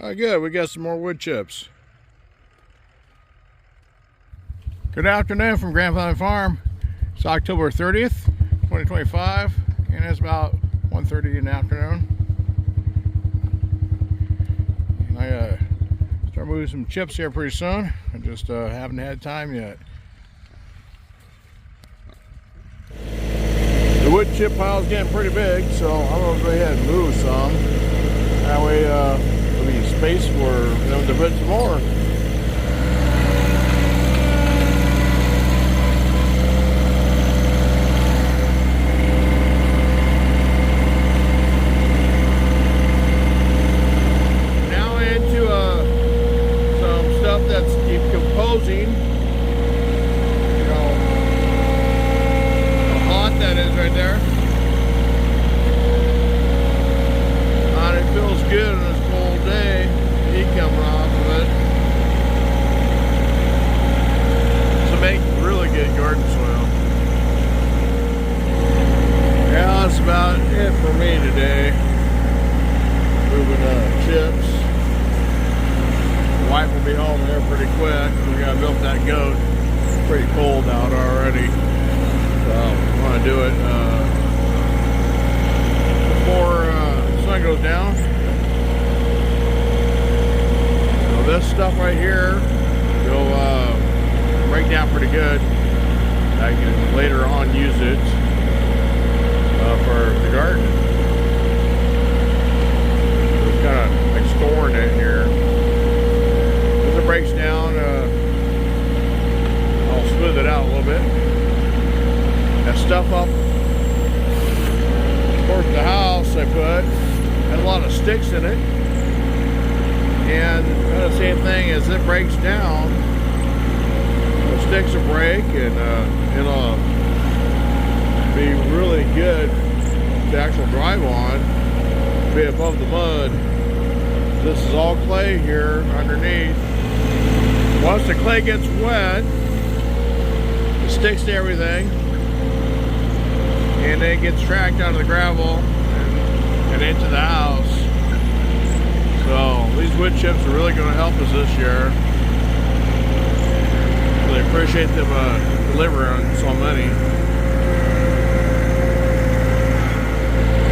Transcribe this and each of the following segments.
Good, we got some more wood chips. Good afternoon from Grandfather Farm. It's October 30th, 2025, and it's about 1:30 in the afternoon. And I start moving some chips here pretty soon. I just haven't had time yet. The wood chip pile is getting pretty big, so I'm going to go ahead and move some. That way there'll be space for them to put some more. Now into some stuff that's decomposing. You know how hot that is right there. It feels good on this cold day. Heat coming off of it. So make really good garden soil. Yeah, that's about it for me today. Moving chips. The wife will be home here pretty quick. We gotta milk that goat. It's pretty cold out already. So I want to do it before the sun goes down. So this stuff right here will break down pretty good. I can later on use it for the garden. It's kind of like storing it here. As it breaks down, I'll smooth it out a little bit. That stuff up towards the house I put had a lot of sticks in it, and the same thing as it breaks down, the sticks will break, and it'll be really good to actual drive on, be above the mud. This is all clay here underneath. Once the clay gets wet, it sticks to everything, and it gets tracked out of the gravel and into the house. So these wood chips are really going to help us this year. Really appreciate them delivering so many.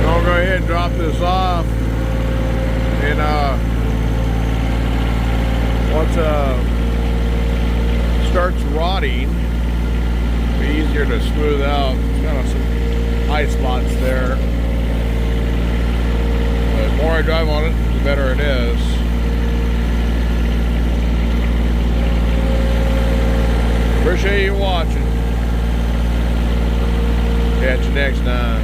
So I'll go ahead and drop this off, and once it starts rotting, it'll be easier to smooth out. It's kind of some high spots there. But the more I drive on it, the better it is. Appreciate you watching. Catch you next time.